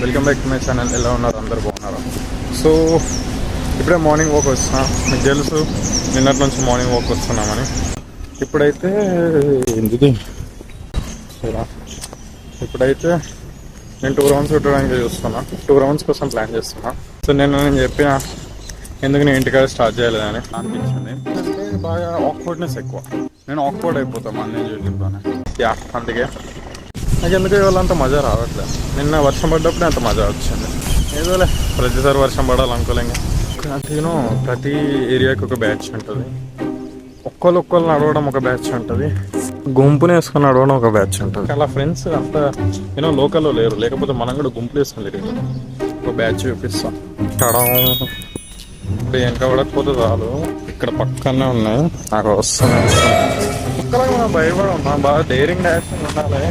Welcome back to my channel. ఎలా ఉన్నారు? అందరు బాగున్నారు. సో ఇప్పుడే మార్నింగ్ వాక్ వస్తున్నా. మీకు తెలుసు నిన్నటి నుంచి మార్నింగ్ వాక్ వస్తున్నామని. ఇప్పుడైతే ఎందుకు ఇప్పుడైతే నేను 2 రౌండ్స్ కొట్టడానికి చూస్తున్నా. 2 రౌండ్స్ కోసం ప్లాన్ చేస్తున్నా. సో నేను చెప్పిన ఎందుకు నేను ఇంటికాడ స్టార్ట్ చేయలేదని అనిపించింది. అంటే బాగా ఆక్వర్డ్నెస్ ఎక్కువ. నేను ఆక్వర్డ్ అయిపోతాను అన్నీ చూసిందానే. అందుకే నాకు ఎందుకు ఇవాళంత మజా రావట్లేదు. నిన్న వర్షం పడ్డప్పుడే అంత మజా వచ్చింది. ఏదోలే, ప్రతిసారి వర్షం పడాలనుకోలేం. నేను ప్రతి ఏరియాకి ఒక బ్యాచ్ ఉంటుంది. ఒక్కళ్ళు నడవడం ఒక బ్యాచ్ ఉంటుంది. గుంపుని వేసుకొని నడవడం ఒక బ్యాచ్ ఉంటుంది. అలా ఫ్రెండ్స్ అంతా లోకల్లో లేరు. లేకపోతే మనం కూడా గుంపులు వేసుకొని తిరిగి ఒక బ్యాచ్ చూపిస్తాం. చడం ఇప్పుడు వెనక పడకపోతే చాలు. ఇక్కడ పక్కనే ఉన్నాయి. నాకు వస్తున్నాయి. ఒక్కలాగా మనం భయపడ ఉన్నాం. బాగా డేరింగ్ డాషింగ్ ఉండాలి.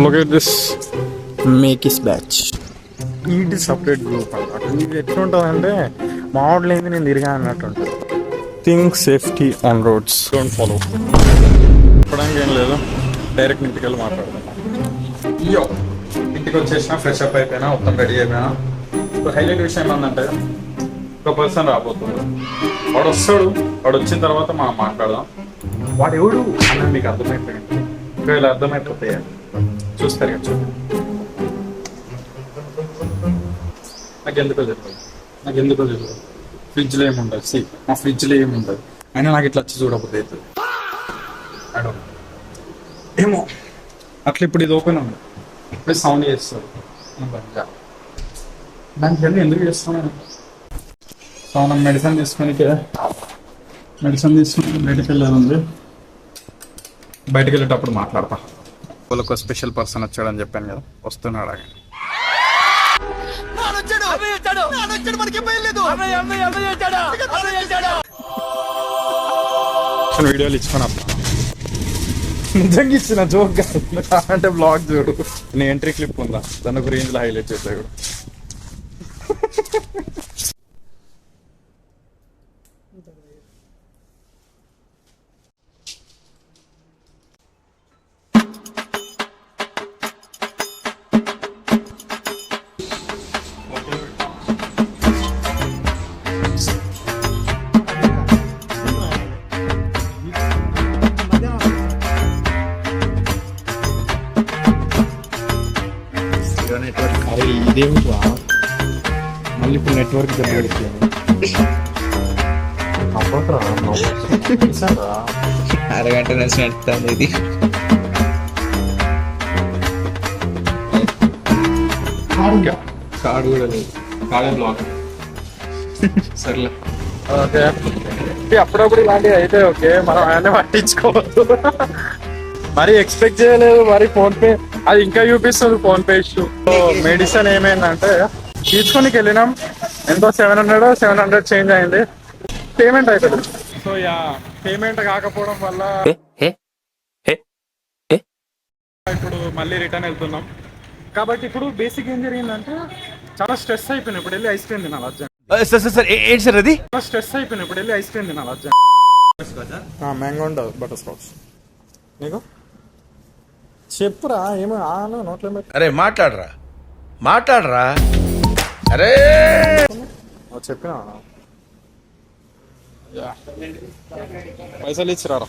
Look at this Makis batch. ఇది సపరేట్ గ్రూప్ అన్నమాట. ఇది ఎట్లుంటుంది అంటే మామూలు ఏంది నేను తిరిగా అన్నట్టు ఉంటుంది. Think safety on roads, don't follow. చెప్పడానికి ఏం లేదు, డైరెక్ట్ ఇంటికి వెళ్ళి మాట్లాడుతున్నాను. ఇయో ఇంటికి వచ్చేసిన, ఫ్రెష్ అప్ అయిపోయినా, మొత్తం రెడీ అయిపోయినా. ఇప్పుడు హైలైట్ విషయం ఏంటంటే ఒక పర్సన్ రాబోతుంది. వాడు వస్తాడు. వాడు వచ్చిన తర్వాత మనం మాట్లాడదాం. వాడు ఎవడు అన్నది మీకు అర్థమైపోయింది. ఒకవేళ అర్థమైపోతాయి చూస్తారు కదా. నాకెందుకో తెలియదు. ఫ్రిడ్జ్లో ఏముండదు. మా ఫ్రిడ్జ్లో ఏముండదు. అయినా నాకు ఇట్లా వచ్చి చూడకపోతే అవుతుంది. ఏమో అట్లా ఇప్పుడు ఇది ఓపెన్ ఉంది. ఇప్పుడు సౌండ్ చేస్తారు. దానికి వెళ్ళి ఎందుకు చేస్తున్నాను? సౌండ్ మెడిసిన్ తీసుకొని బయటకు వెళ్ళేది ఉంది. బయటకు వెళ్ళేటప్పుడు మాట్లాడతా. వాళ్ళకు స్పెషల్ పర్సన్ వచ్చాడని చెప్పాను కదా, వస్తున్నాడు. వీడియోలు ఇచ్చుకొని నిజంగా ఇచ్చిన జోక్ అంటే బ్లాగ్ చూడు. నీ ఎంట్రీ క్లిప్ ఉందా? దాని ఒక రేంజ్ లో హైలైట్ చేశాడు. అరే ఇదేమిటా మళ్ళీ ఇప్పుడు నెట్వర్క్ అరగంట నుంచి నడుస్తుంది ఇది. కార్డు కూడా లేదు. కార్డే బ్లాక్. సర్లే, ఓకే. అప్పుడప్పుడు ఇలాంటివి అయితే ఓకే, మనం ఆయనే పట్టించుకోవద్దు. మరి ఎక్స్పెక్ట్ చేయలేదు. మరి ఫోన్ పే అది ఇంకా చూపిస్తుంది. Phone pay issue. మెడిసిన్ ఏమైందంటే తీసుకోనికి వెళ్ళినాం. ఎంతో 700 చేంజ్ అయింది. పేమెంట్ అయిపోయింది. సో పేమెంట్ కాకపోవడం వల్ల ఇప్పుడు మళ్ళీ రిటర్న్ వెళ్తున్నాం. కాబట్టి ఇప్పుడు బేసిక్ ఏం జరిగిందంటే చాలా స్ట్రెస్ అయిపోయింది. ఇప్పుడు వెళ్ళి ఐస్ క్రీమ్ తినాలి అర్జెంట్. స్ట్రెస్ అయిపోయింది. ఇప్పుడు వెళ్ళి ఐస్ క్రీమ్ తినాలి అర్జెంట్. మ్యాంగో ఉండదు, బటర్ స్కాచ్. నీకు చెప్పురా ఏమో నోట్లో. అరే మాట్లాడరా. అరే చెప్పినా పైసలు ఇచ్చిరారా.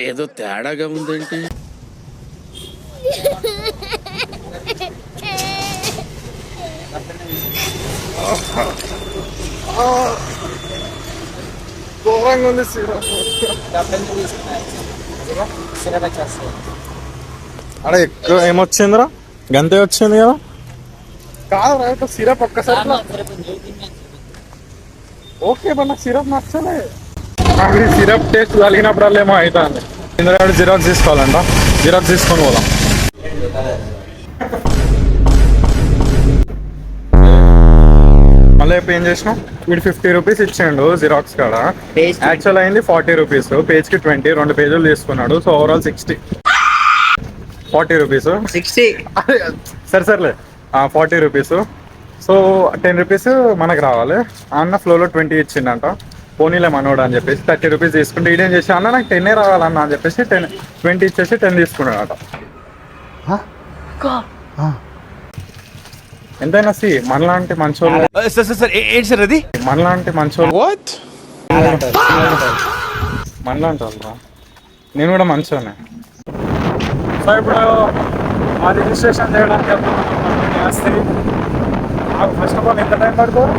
ఏదో తేడాగా ఉందేంటి? ఘోరంగా ఉంది సిరప్. అరే ఎక్కువ ఏమొచ్చిందిరా? గంతే వచ్చింది కదా. కాదు రైట్, సిరప్ ఒక్కసారి ఓకే. బట్ నాకు సిరప్ నచ్చలే. నాకు సిరప్ టేస్ట్ కలిగినప్పుడల్లా ఏమో అవుతుంది. ఇందులో జిరాక్స్ తీసుకోవాలంట. జిరాక్స్ తీసుకొని పోదాం. మళ్ళీ ఇప్పుడు ఏం చేసినావు? వీడు 50 రూపీస్ ఇచ్చిండు జిరాక్స్ కాడ. Page కి. యాక్చువల్ అయింది 40 రూపీస్, పేజ్కి 20, 2 పేజీలు తీసుకున్నాడు. So overall 60. 40 రూపీస్ 60. సరేలే 40 రూపీస్. సో 10 రూపీస్ మనకు రావాలి. అన్న ఫ్లోలో 20 ఇచ్చిండంట. పోనీలే మనోడు అని చెప్పేసి 30 రూపీస్ తీసుకుంటే ఈడేం చేసి అన్న నాకు 10 రావాలన్న అని చెప్పేసి 20 ఇచ్చేసి 10 తీసుకున్నాడట. ఎంతైనా మనలాంటి మంచోళ్ళు, మనలాంటి మంచోళ్ళు, మనలాంటి వాళ్ళు, నేను కూడా మంచోనే. సో ఇప్పుడు ఆ రిజిస్ట్రేషన్ చేయడానికి ఫస్ట్ ఆఫ్ ఆల్ ఎంత టైం పడుతుంది?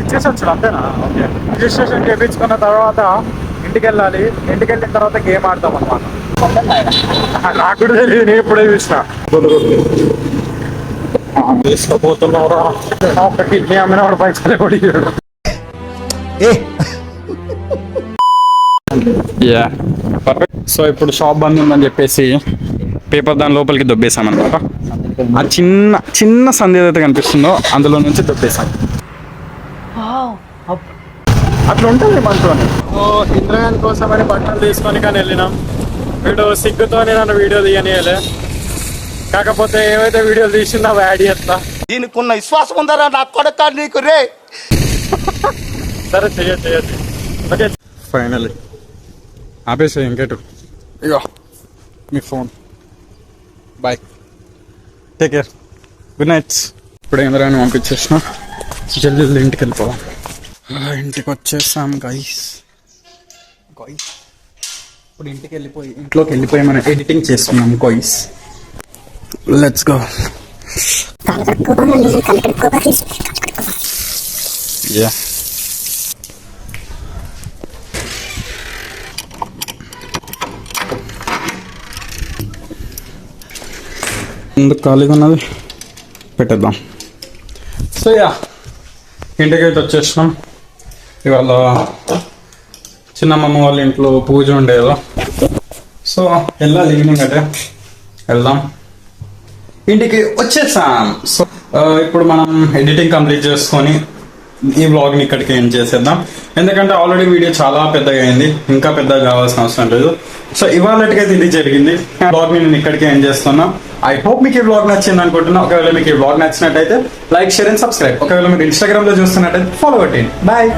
ఇచ్చేసొచ్చు అంతేనా? ఓకే. రిజిస్ట్రేషన్ చేయించుకున్న తర్వాత ఇంటికి వెళ్ళాలి. ఇంటికి వెళ్ళిన తర్వాత గేమ్ ఆడతాం అన్నమాట. నాకు కూడా తెలియదు, నేను ఇప్పుడే చూసిన. తీసుకుపోతున్నారా ఒక కిడ్నీ అమ్మిన వాడు పైసలు కూడా ఇయ్యడు. సో ఇప్పుడు షాప్ బంద్ ఉందని చెప్పేసి పేపర్ దాని లోపలికి దొబ్బేసాం అనమాట. ఆ చిన్న చిన్న సంధి ఏదైతే కనిపిస్తుందో అందులో నుంచి దొబ్బేసాం. అట్లా ఉంటుంది మనతోని. సో ఇంద్రగాన్ కోసమని బట్టలు తీసుకొని కానీ వెళ్ళినాం. వీడు సిగ్గుతోనే నన్ను వీడియో తీయనియలే. కాకపోతే ఏవైతే వీడియోలు తీసిందో అవి యాడ్ చేస్తా. దీనికున్న విశ్వాసం ఉందరా నా కొడక నీకు రే. సరే చెయ్యొచ్చు. ఓకే ఫైనల్లీ ఆపేసా ఇంకేటు. ఇగో మీ phone. Bye, take care, good night. ఇప్పుడు ఇంద్రాన్ని పంపించేసిన, జల్దీ ఇంటికి వెళ్ళిపోదాం. ఇంటికి వచ్చేసాం గైస్. ఇప్పుడు ఇంట్లోకి వెళ్ళిపోయి మనం ఎడిటింగ్ చేస్తున్నాం గైస్. Let's go. యా ఎందుకు ఖాళీగా ఉన్నది పెట్టేద్దాం. సో యా ఇంటికైతే వచ్చేసినాం. ఇవాళ చిన్నమ్మమ్మ వాళ్ళ ఇంట్లో పూజ ఉండేదో. సో వెళ్ళాలి, ఈవినింగ్ అంటే వెళ్దాం. ఇంటికి వచ్చేసాం. సో ఇప్పుడు మనం ఎడిటింగ్ కంప్లీట్ చేసుకొని ఈ వ్లాగ్ని ఇక్కడికి ఎండ్ చేసేద్దాం. ఎందుకంటే ఆల్రెడీ వీడియో చాలా పెద్దగా అయింది, ఇంకా పెద్దగా కావాల్సిన అవసరం లేదు. సో ఇవాళకైతే ఇది జరిగింది. వ్లాగ్ని నేను ఇక్కడికి ఎండ్ చేస్తున్నా. ఐ హోప్ మీకు ఈ వ్లాగ్ నచ్చింది అనుకుంటున్నా. ఒకవేళ మీకు ఈ వ్లాగ్ నచ్చినట్టయితే లైక్, షేర్ అండ్ సబ్స్క్రైబ్. ఒకవేళ మీరు ఇన్స్టాగ్రామ్ లో చూస్తున్నట్టయితే ఫాలో కొట్టండి. బాయ్.